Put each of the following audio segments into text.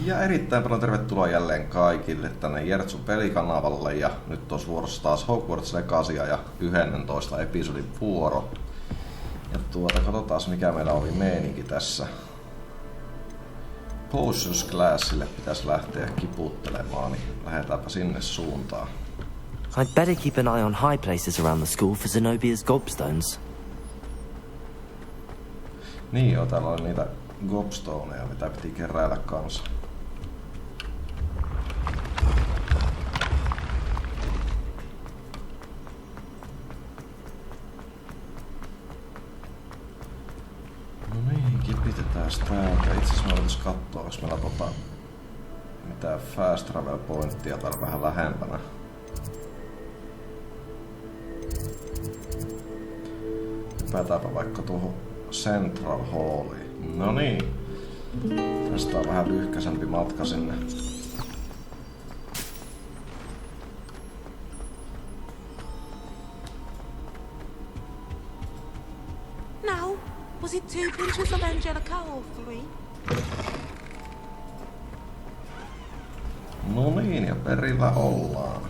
Ja erittäin paljon tervetuloa jälleen kaikille tänne Jertsun pelikanavalle. Ja nyt on vuorossa taas Hogwarts Legacy ja 11 episodin vuoro. Ja katsotaan mikä meillä oli meininki tässä. Potions Classille pitäisi lähteä kiputtelemaan, niin lähdetäänpä sinne suuntaan. I'd better keep an eye on high places around the school for Zenobia's gobstones. Niin joo, täällä oli niitä gobstoneja, mitä piti keräillä kanssa. No niin, kipitetään täältä. Itse asiassa me voitaisiin katsoa, jos meillä mitään fast travel pointtia täällä vähän lähempänä. Hypätäänpä vaikka tuohon Central Halliin. No niin. Tästä on vähän lyhkäisempi matka sinne. Now, was it 2 pinches of Angelica or 3? No niin, ja perillä ollaan.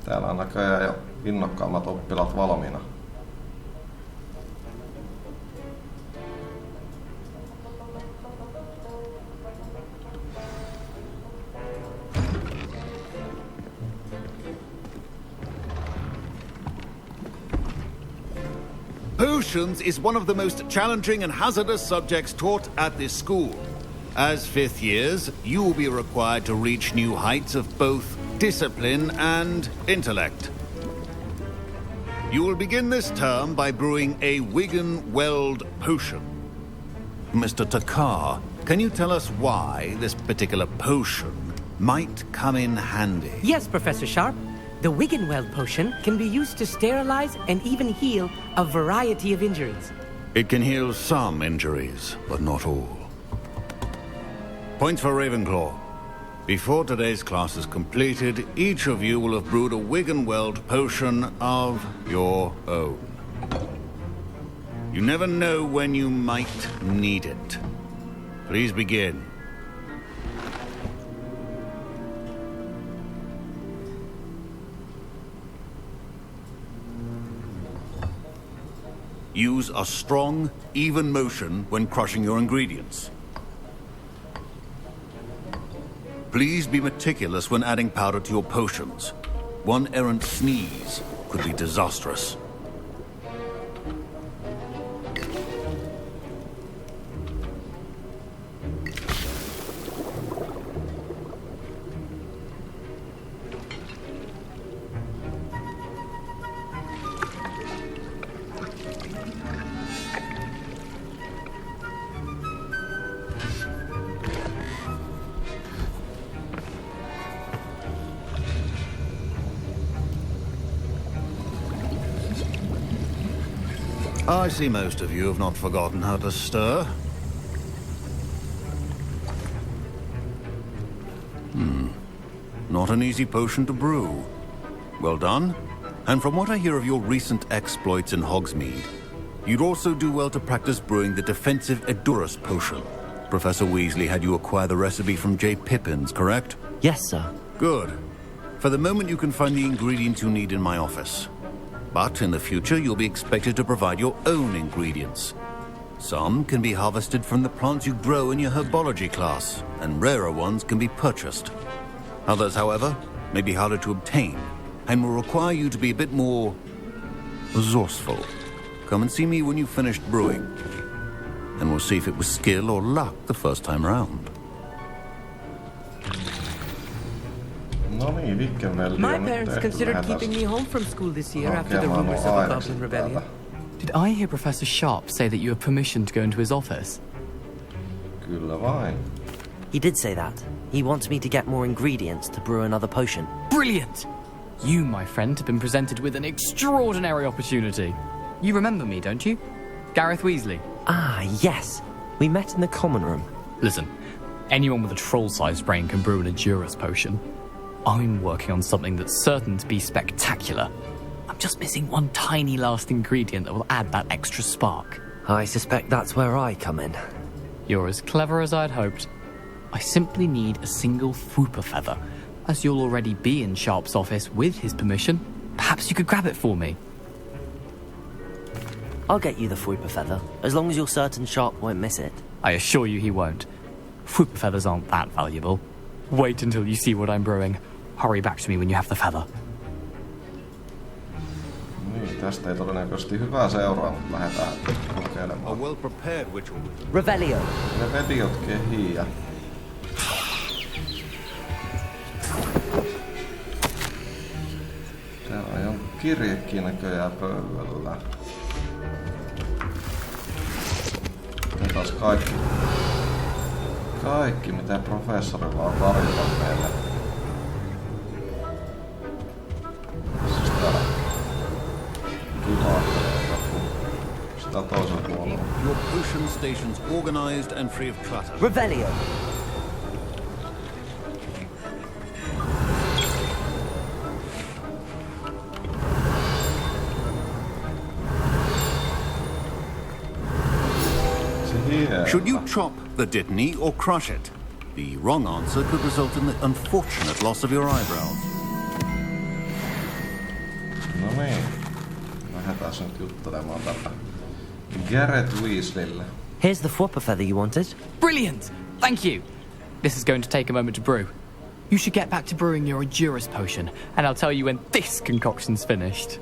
Täällä on näköjään jo innokkaammat oppilaat valmiina. Potions is one of the most challenging and hazardous subjects taught at this school. As fifth years, you will be required to reach new heights of both discipline and intellect. You will begin this term by brewing a Wiggenweld potion. Mr. Tekoa, can you tell us why this particular potion might come in handy? Yes, Professor Sharp. The Wiggenweld potion can be used to sterilize and even heal a variety of injuries. It can heal some injuries, but not all. Points for Ravenclaw. Before today's class is completed, each of you will have brewed a Wiggenweld potion of your own. You never know when you might need it. Please begin. Use a strong, even motion when crushing your ingredients. Please be meticulous when adding powder to your potions. One errant sneeze could be disastrous. I see most of you have not forgotten how to stir. Not an easy potion to brew. Well done. And from what I hear of your recent exploits in Hogsmeade, you'd also do well to practice brewing the defensive Edurus potion. Professor Weasley had you acquire the recipe from J. Pippin's, correct? Yes, sir. Good. For the moment you can find the ingredients you need in my office. But in the future, you'll be expected to provide your own ingredients. Some can be harvested from the plants you grow in your herbology class, and rarer ones can be purchased. Others, however, may be harder to obtain, and will require you to be a bit more resourceful. Come and see me when you've finished brewing, and we'll see if it was skill or luck the first time round. My parents considered keeping me home from school this year after the rumors of the Goblin Rebellion. Did I hear Professor Sharp say that you have permission to go into his office? Kyllä vain. He did say that. He wants me to get more ingredients to brew another potion. Brilliant! You, my friend, have been presented with an extraordinary opportunity. You remember me, don't you? Gareth Weasley. Ah, yes. We met in the common room. Listen, anyone with a troll-sized brain can brew an Edurus potion. I'm working on something that's certain to be spectacular. I'm just missing one tiny last ingredient that will add that extra spark. I suspect that's where I come in. You're as clever as I'd hoped. I simply need a single Fwooper feather. As you'll already be in Sharp's office with his permission, perhaps you could grab it for me. I'll get you the Fwooper feather, as long as you're certain Sharp won't miss it. I assure you he won't. Fwooper feathers aren't that valuable. Wait until you see what I'm brewing. Hurry back to me when you have the feather. Niin, tästä ei todennäköisesti hyvää seuraa, mutta lähdetään kokeilemaan. A well-prepared witch. Revelio. Ne vediot kehiä. Täällä on jonkun kirjekin näköjään pöydällä. Otetaan kaikki mitä professorilla on tarjota meille. Siis täällä kilahtelee joku sitä toisen puolella. Your potion stations organized and free of clutter. Revelio. Should you chop the Dittany or crush it? The wrong answer could result in the unfortunate loss of your eyebrows. No niin. Lähdetään nyt juttelemaan tätä Garrett Weasleylle. Here's the Fwooper feather you wanted. Brilliant! Thank you! This is going to take a moment to brew. You should get back to brewing your Endurus potion, and I'll tell you when this concoction's finished.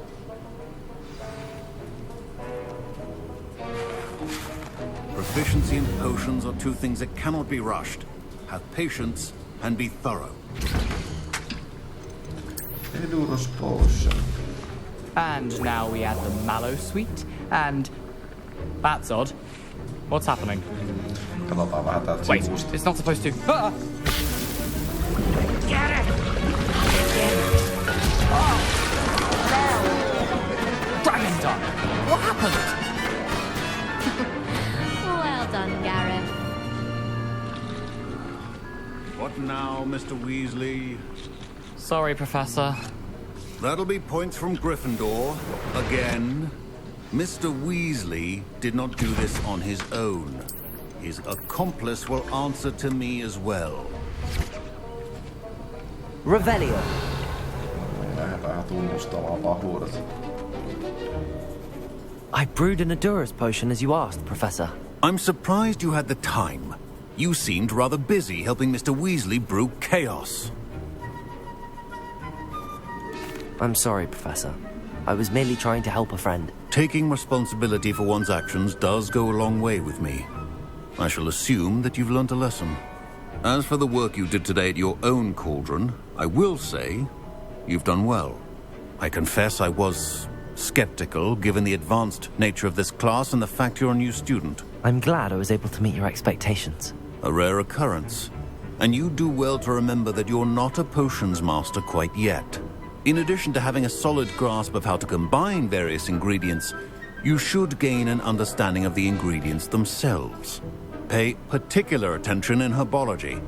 Proficiency in potions are two things that cannot be rushed. Have patience and be thorough. Endurus potion. And now we add the mallow sweet, and... That's odd. What's happening? Katsotaan vähän täältä Wait, sivusta. it's not supposed to... Ah! Get it! Oh! Dragon Done! What happened? Well done, Gareth. What now, Mr. Weasley? Sorry, Professor. That'll be points from Gryffindor. Again. Mr. Weasley did not do this on his own. His accomplice will answer to me as well. Revelio. Lähdetään tunnustamaan pahuudet. I brewed an Endurus potion as you asked, Professor. I'm surprised you had the time. You seemed rather busy helping Mr. Weasley brew chaos. I'm sorry, Professor. I was merely trying to help a friend. Taking responsibility for one's actions does go a long way with me. I shall assume that you've learnt a lesson. As for the work you did today at your own cauldron, I will say you've done well. I confess I was skeptical given the advanced nature of this class and the fact you're a new student. I'm glad I was able to meet your expectations. A rare occurrence. And you do well to remember that you're not a potions master quite yet. In addition to having a solid grasp of how to combine various ingredients, you should gain an understanding of the ingredients themselves. Pay particular attention in herbology.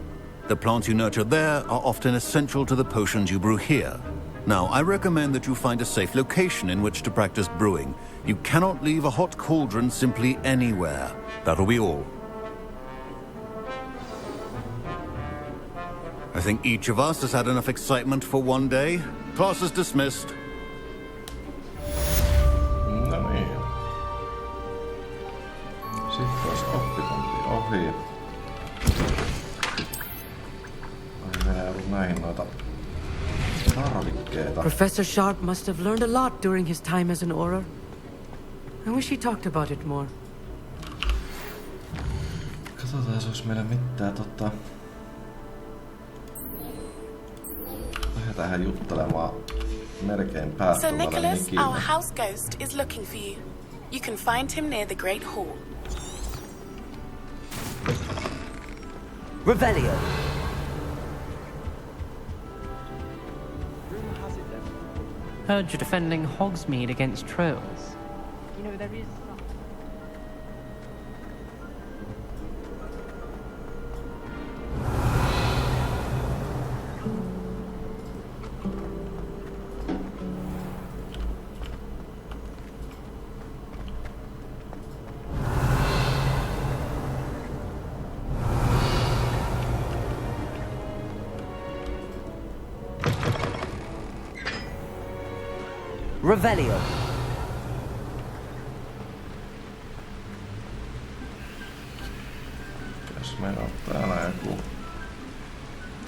The plants you nurture there are often essential to the potions you brew here. Now, I recommend that you find a safe location in which to practice brewing. You cannot leave a hot cauldron simply anywhere. That'll be all. I think each of us has had enough excitement for one day. Class is dismissed. No niin. Sitten olisi oppitunti ohi. Oli meillä ollut näihin noita tarvikkeita. Professor Sharp must have learned a lot during his time as an Auror. I wish he talked about it more. Katsotaan, jos olisi meillä mitään Lähdetään juttelemaan melkein Sir päättömällä Nicholas, Nikille. our house ghost, is looking for you. You can find him near the Great Hall. Revelio. Heard you're defending Hogsmeade against trolls. You know, there is... Revelio. Jos meillä on täällä joku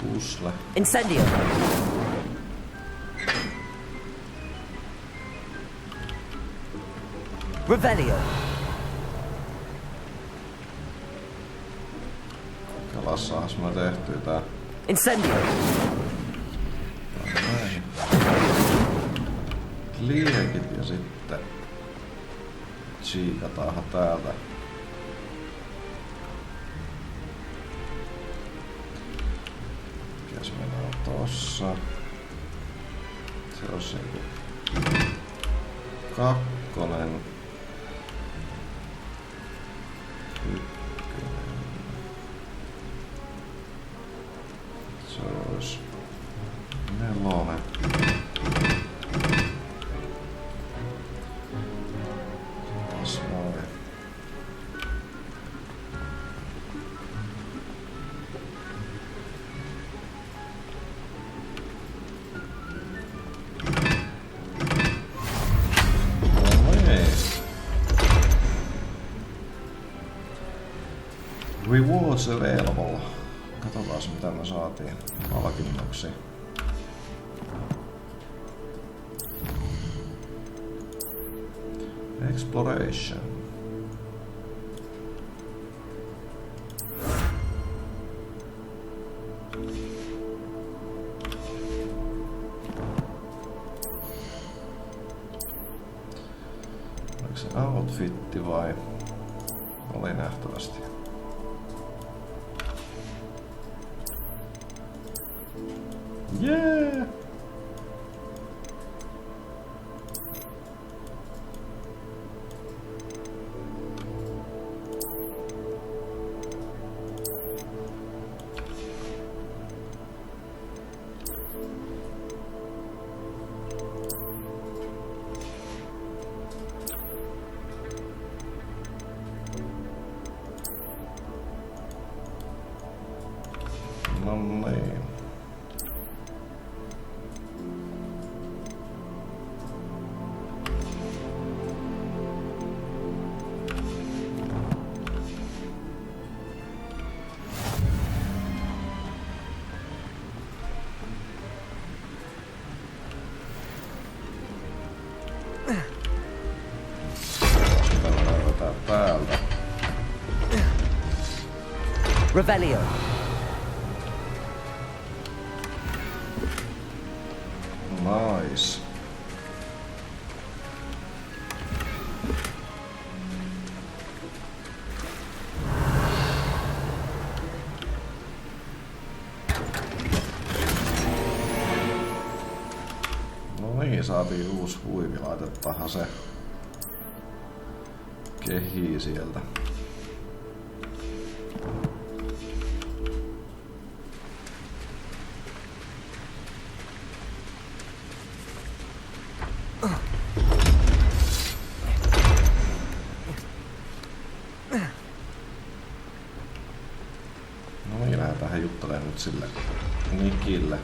pusle. Incendio. Revelio. Kalassaas me tehty tää. Incendio. Näin. Liekit ja sitten tsiikataanhan täältä. Mikäs meillä on tossa? Se on se kakkonen. Ykkönen. Se olisi nelonen. Tässä noin. Rewards available. Katsotaan mitä me saatiin palkinnoksi. Exploration. Oliko se outfitti vai? Oli nähtävästi. Yeah! No niin. Päältä. Revelio. Nice. No niin, saatiin uusi huivi, laitettahan se kehii sieltä. No niin, lähdetään juttelemaan nyt sille Nikille.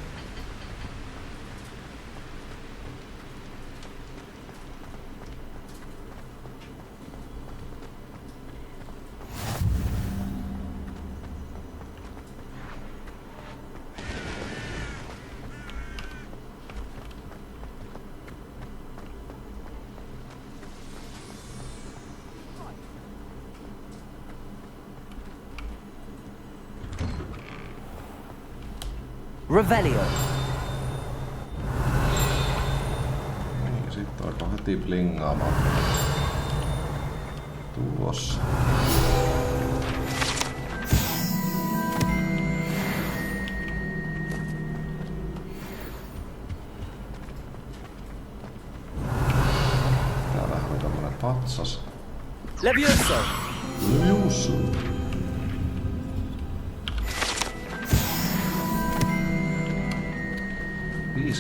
Revelio. Niin, sit alkoi heti blingaamaan. Tuossa. Täällähän on tämmönen patsas. Levioso. Levioso.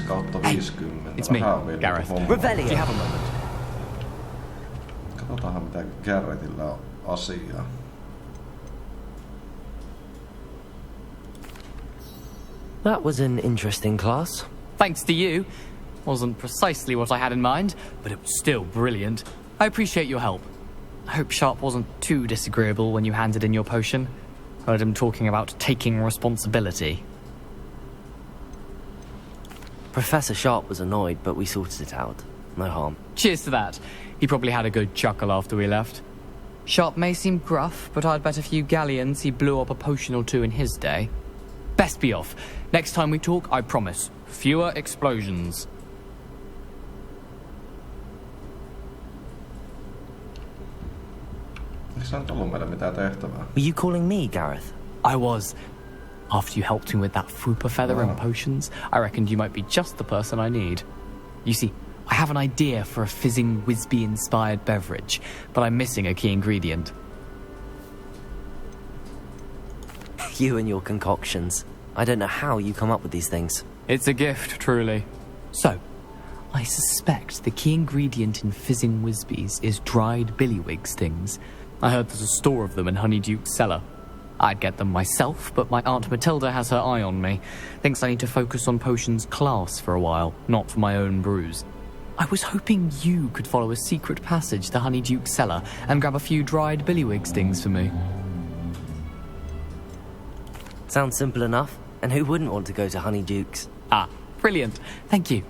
Kautta 50. It's me, Gareth. Revelio. Do you have a moment? Katsotaanhan mitä Garethillä on asiaa. That was an interesting class. Thanks to you. Wasn't precisely what I had in mind, but it was still brilliant. I appreciate your help. I hope Sharp wasn't too disagreeable when you handed in your potion. Heard him talking about taking responsibility. Professor Sharp was annoyed, but we sorted it out. No harm. Cheers to that. He probably had a good chuckle after we left. Sharp may seem gruff, but I'd bet a few galleons he blew up a potion or two in his day. Best be off. Next time we talk, I promise. Fewer explosions. Were you calling me, Gareth? I was. After you helped me with that Fupa feather and potions, I reckoned you might be just the person I need. You see, I have an idea for a fizzing Whizbee-inspired beverage, but I'm missing a key ingredient. You and your concoctions. I don't know how you come up with these things. It's a gift, truly. So, I suspect the key ingredient in fizzing Whizbees is dried billywig stings. I heard there's a store of them in Honeyduke's cellar. I'd get them myself, but my Aunt Matilda has her eye on me. Thinks I need to focus on potions class for a while, not for my own brews. I was hoping you could follow a secret passage to Honeyduke's cellar and grab a few dried billywig stings for me. Sounds simple enough. And who wouldn't want to go to Honeyduke's? Ah, brilliant. Thank you.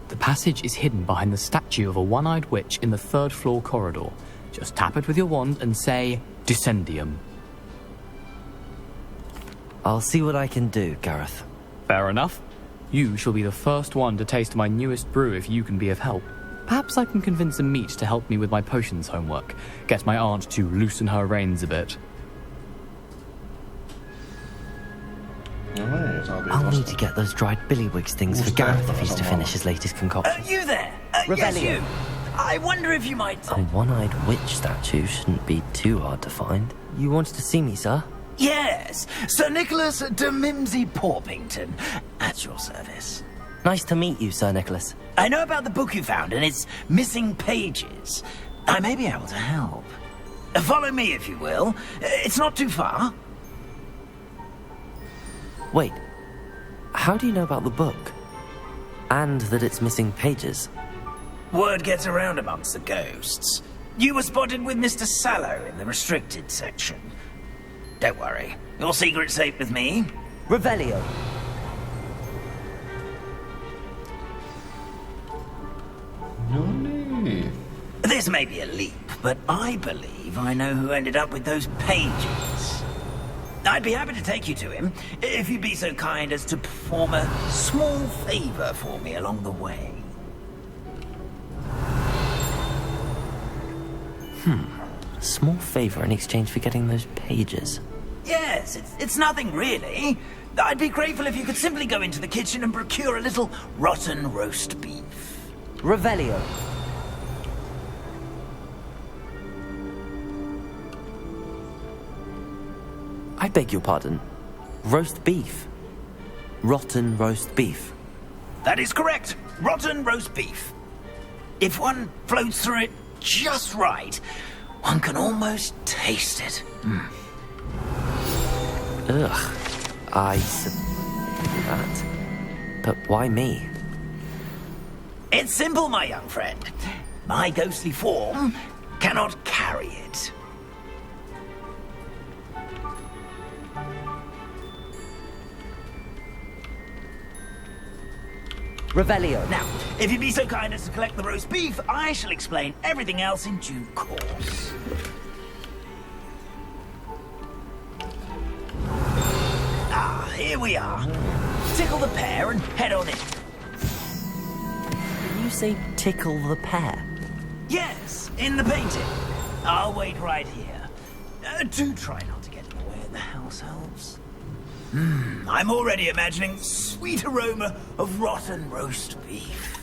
The passage is hidden behind the statue of a one-eyed witch in the third-floor corridor. Just tap it with your wand and say, Descendium. I'll see what I can do, Gareth. Fair enough. You shall be the first one to taste my newest brew if you can be of help. Perhaps I can convince a meat to help me with my potions homework. Get my aunt to loosen her reins a bit. I'll need to get those dried billywig things for Gareth if he's to finish his latest concoction. You there? Yes, you. I wonder if you might... A one-eyed witch statue shouldn't be too hard to find. You wanted to see me, sir? Yes, Sir Nicholas de Mimsy Porpington, at your service. Nice to meet you, Sir Nicholas. I know about the book you found and its missing pages. I may be able to help. Follow me, if you will. It's not too far. Wait, how do you know about the book? And that it's missing pages? Word gets around amongst the ghosts. You were spotted with Mr. Sallow in the restricted section. Don't worry, your secret's safe with me. Revelio. This may be a leap, but I believe I know who ended up with those pages. I'd be happy to take you to him, if you'd be so kind as to perform a small favor for me along the way. A small favor in exchange for getting those pages. Yes, it's nothing really. I'd be grateful if you could simply go into the kitchen and procure a little rotten roast beef. Revelio. I beg your pardon. Roast beef. Rotten roast beef. That is correct. Rotten roast beef. If one floats through it just right, one can almost taste it. Ugh. I that. But why me? It's simple, my young friend. My ghostly form cannot carry it. Revelio. Now, if you'd be so kind as to collect the roast beef, I shall explain everything else in due course. Ah, here we are. Tickle the pear and head on in. Did you say tickle the pear? Yes, in the painting. I'll wait right here. Do try not to get in the way of the house elves. I'm already imagining the sweet aroma of rotten roast beef.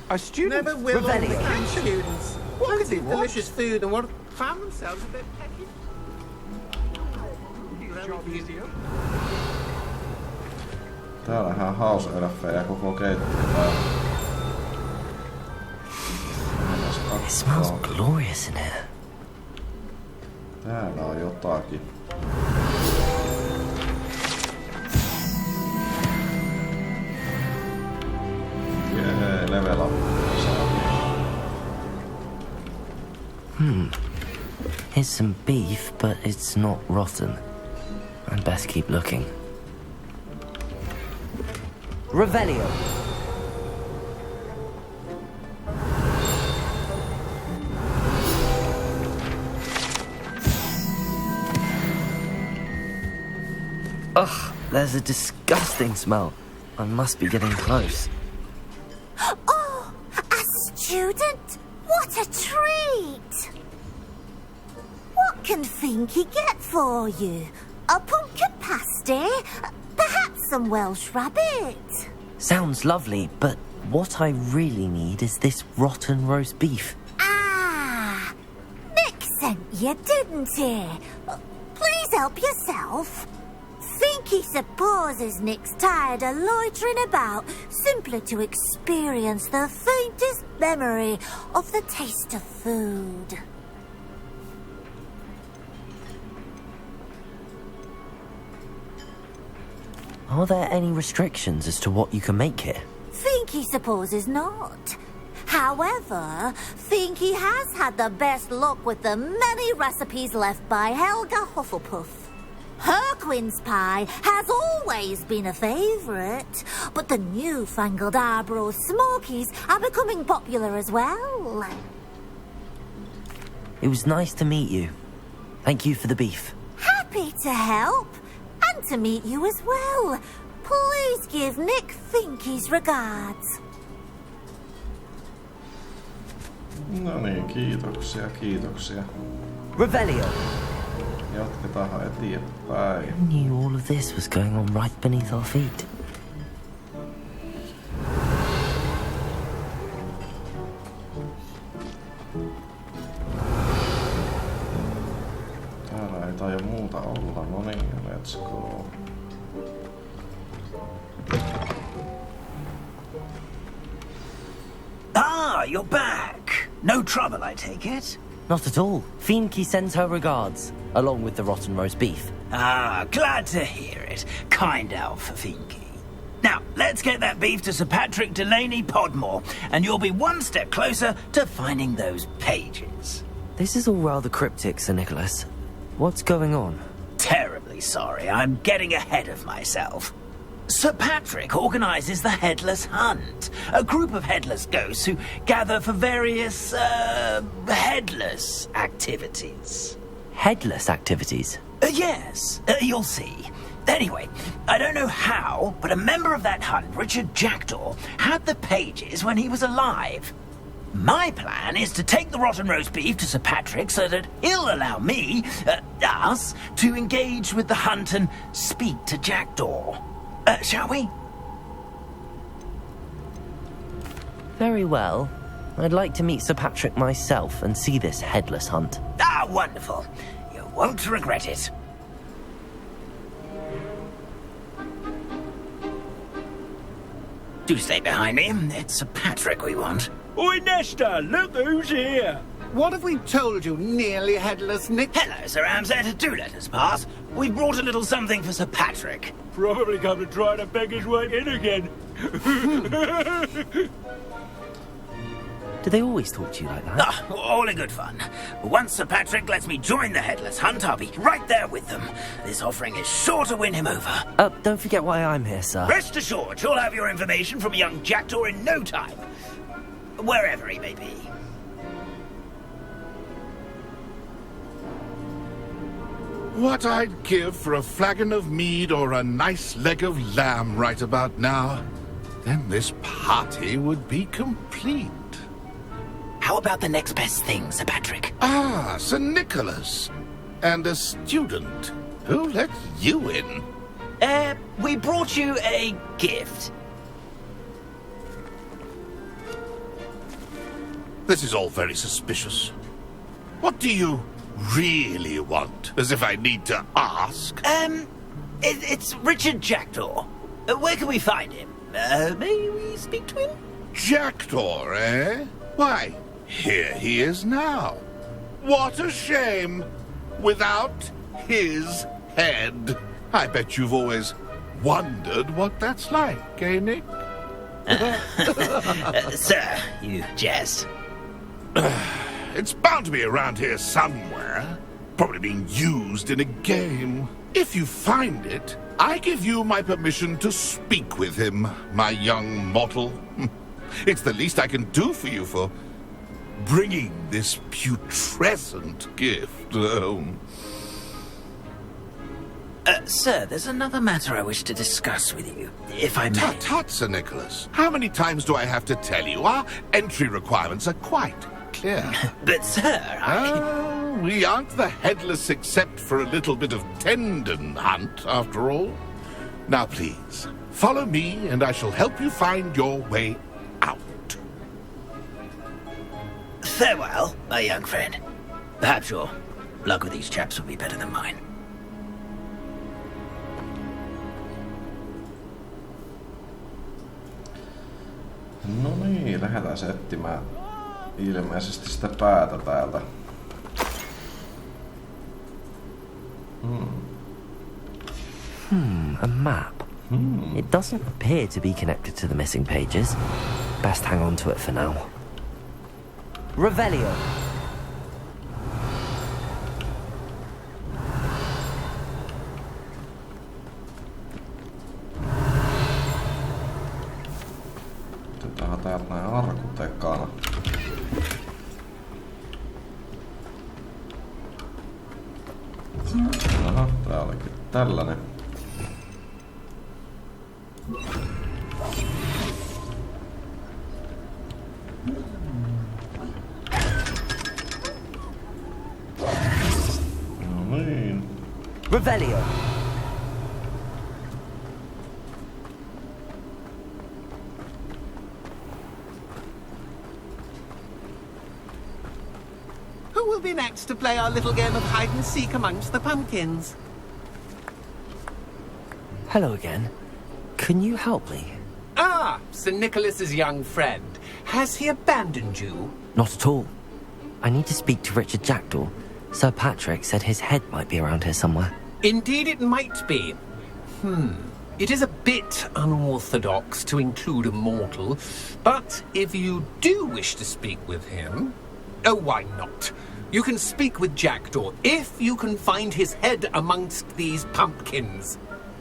Our students never will become students. What could be delicious food and what found themselves a bit pecky. Job easier. Täällähän on house-elfejä koko keittiö. It smells glorious in here. Täällä on jotakin. Jee, level up. Here's some beef, but it's not rotten. I'd best keep looking. Revelio. Ugh, there's a disgusting smell. I must be getting close. Oh, a student? What a treat! What can Finky get for you? A pumpkin pasty? Perhaps some Welsh rabbit? Sounds lovely, but what I really need is this rotten roast beef. Ah, Nick sent you, didn't he? Please help yourself. Finky supposes Nick's tired of loitering about simply to experience the faintest memory of the taste of food. Are there any restrictions as to what you can make here? Finky supposes not. However, Finky has had the best luck with the many recipes left by Helga Hufflepuff. Her quince pie has always been a favourite, but the newfangled Arbroath Smokies are becoming popular as well. It was nice to meet you. Thank you for the beef. Happy to help, and to meet you as well. Please give Nick Finky's regards. No niin, kiitoksia. Revelio. Jatketaanhan eteenpäin. I knew all of this was going on right beneath our feet. Täällä ei taida muuta olla. No niin, let's go. Ah, you're back. No trouble, I take it? Not at all. Finky sends her regards, along with the rotten roast beef. Ah, glad to hear it. Kind elf, Finky. Now, let's get that beef to Sir Patrick Delaney Podmore, and you'll be one step closer to finding those pages. This is all rather cryptic, Sir Nicholas. What's going on? Terribly sorry, I'm getting ahead of myself. Sir Patrick organises the Headless Hunt, a group of headless ghosts who gather for various, headless activities. Headless activities? Yes, you'll see. Anyway, I don't know how, but a member of that hunt, Richard Jackdaw, had the pages when he was alive. My plan is to take the rotten roast beef to Sir Patrick so that he'll allow me, us, to engage with the hunt and speak to Jackdaw. Shall we? Very well. I'd like to meet Sir Patrick myself and see this headless hunt. Ah, wonderful. You won't regret it. Do stay behind me. It's Sir Patrick we want. Oi, Nesta, look who's here. What have we told you, nearly headless Nick? Hello, Sir Amset. Do let us pass. We brought a little something for Sir Patrick. Probably come to try to beg his way in again. Do they always talk to you like that? Ah, all in good fun. Once Sir Patrick lets me join the Headless Hunt, I'll be right there with them. This offering is sure to win him over. Don't forget why I'm here, sir. Rest assured, you'll have your information from young Jackdaw in no time. Wherever he may be. What I'd give for a flagon of mead or a nice leg of lamb right about now. Then this party would be complete. How about the next best thing, Sir Patrick? Ah, Sir Nicholas. And a student. Who let you in? We brought you a gift. This is all very suspicious. What do you really want? As if I need to ask. It's Richard Jackdaw. Where can we find him? May we speak to him? Jackdaw, eh? Why, here he is now. What a shame. without his head. I bet you've always wondered what that's like, eh, Nick? Sir, you jest. It's bound to be around here somewhere. Probably being used in a game. If you find it, I give you my permission to speak with him, my young mortal. It's the least I can do for you for bringing this putrescent gift home. Sir, there's another matter I wish to discuss with you, if I may. Tut, tut, Sir Nicholas. How many times do I have to tell you? Our entry requirements are quite clear. But, sir, we aren't the headless except for a little bit of tendon hunt, after all. Now, please, follow me and I shall help you find your way out. Farewell, my young friend. Perhaps your luck with these chaps will be better than mine. No niin, lähdetään etsimään ilmeisesti sitä päätä täältä. A map. It doesn't appear to be connected to the missing pages. Best hang on to it for now. Revelio. Otetaan täältä näin arkut ekana. Aha, tää olikin tällainen. No niin. Revelio. Who will be next to play our little game of hide and seek amongst the pumpkins? Hello again. Can you help me? Ah, Sir Nicholas's young friend. Has he abandoned you? Not at all. I need to speak to Richard Jackdaw. Sir Patrick said his head might be around here somewhere. Indeed it might be. It is a bit unorthodox to include a mortal, but if you do wish to speak with him... Oh, why not? You can speak with Jackdaw if you can find his head amongst these pumpkins.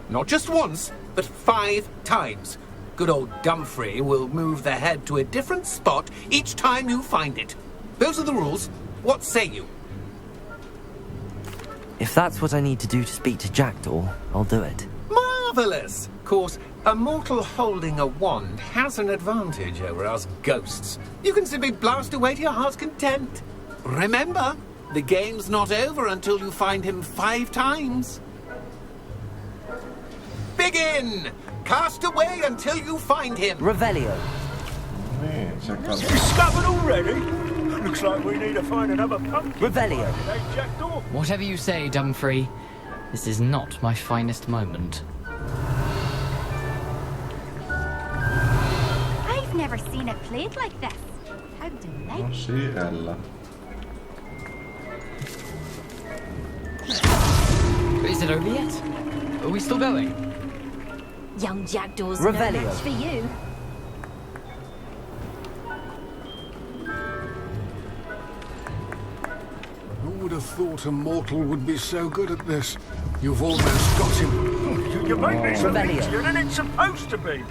Not just once, but 5 times. Good old Dumfrey will move the head to a different spot each time you find it. Those are the rules. What say you? If that's what I need to do to speak to Jackdaw, I'll do it. Marvellous! Of course, a mortal holding a wand has an advantage over us ghosts. You can simply blast away to your heart's content. Remember, the game's not over until you find him 5 times. Begin! Cast away until you find him. Revelio. Discovered already? Looks like we need to find another pumpkin. Revelio. Whatever you say, Dumfrey. This is not my finest moment. I've never seen it played like this. How delightful. Is it over yet? Are we still going? Young Jackdaw's Revelio. no match for you. Who would have thought a mortal would be so good at this? You've almost got him. You make this look easier than it's supposed to be.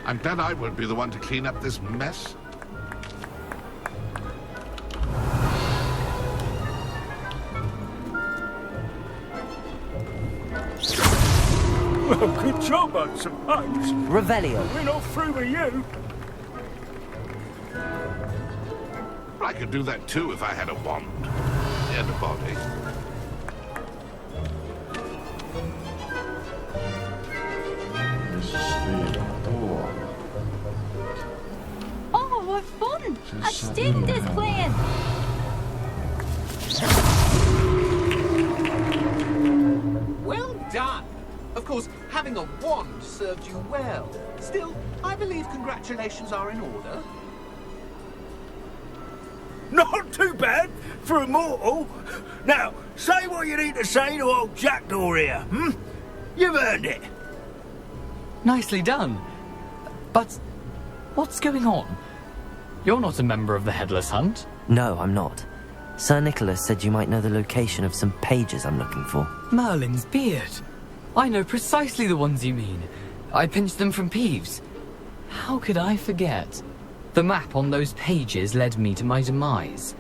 I'm glad I won't be the one to clean up this mess. Well, good job, I suppose. Revelio. We're not through with you. I could do that too if I had a wand and a body. Oh, what fun! A student is playing. Well done. Of course, having a wand served you well. Still, I believe congratulations are in order. Not too bad for a mortal. Now, say what you need to say to old Jackdaw here, hmm? You've earned it. Nicely done. But what's going on? You're not a member of the Headless Hunt. No, I'm not. Sir Nicholas said you might know the location of some pages I'm looking for. Merlin's beard. I know precisely the ones you mean. I pinched them from Peeves. How could I forget? The map on those pages led me to my demise.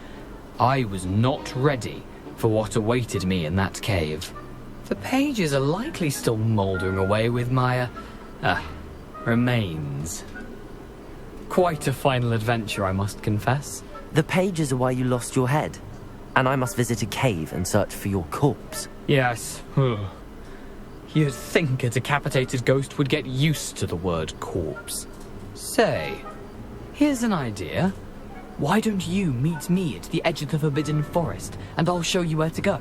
I was not ready for what awaited me in that cave. The pages are likely still mouldering away with my, remains. Quite a final adventure, I must confess. The pages are why you lost your head, and I must visit a cave and search for your corpse. Yes. You'd think a decapitated ghost would get used to the word corpse. Say, here's an idea. Why don't you meet me at the edge of the Forbidden Forest, and I'll show you where to go?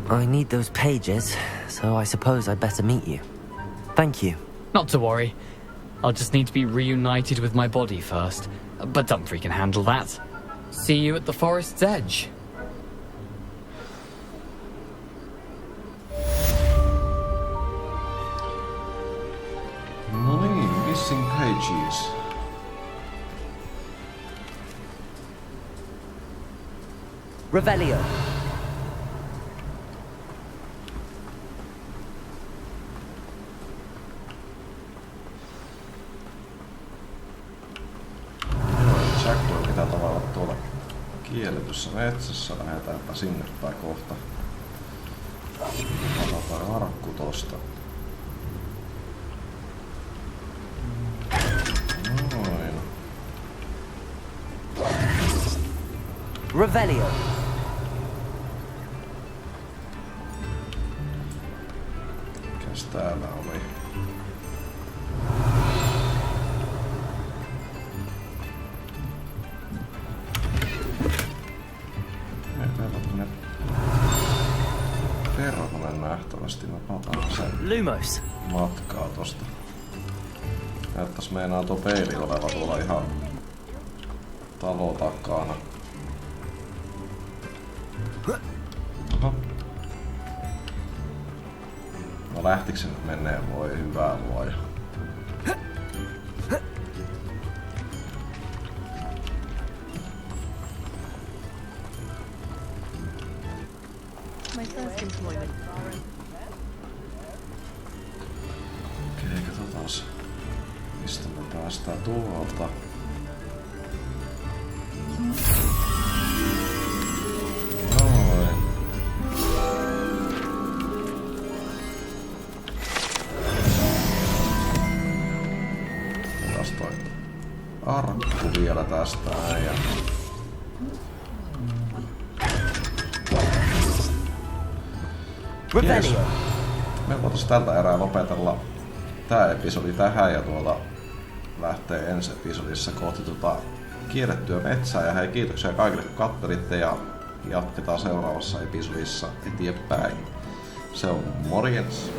I need those pages, so I suppose I'd better meet you. Thank you. Not to worry. I'll just need to be reunited with my body first. But Dumfries can handle that. See you at the forest's edge. No niin, missing pages. Revelio. Jatketaan pitää tavalla tuolla kielletyssä metsässä. Lähdetäänpä sinne päin kohta. Otetaan arkku tosta. Noin. Revelio. Mikäs täällä oli? Perhonen nähtävästi. Mä pataan sen Lumos. matkaa tosta. Näyttäis meinaa tuo peili oleva tuolla ihan talo takana. Oho. No lähtikö se nyt menee? Voi hyvää luoja. Okei, katsotaas. Mistä me päästään tuolta. Noin. Otas toi arkku vielä tästä näin. Yes. Me voitais tältä erää lopetella tää episodi tähän ja tuolla lähtee ensi episodissa kohti kierrettyä metsää. Ja hei, kiitoksia kaikille kun kattelitte ja jatketaan seuraavassa episodissa eteenpäin. Se on morjens!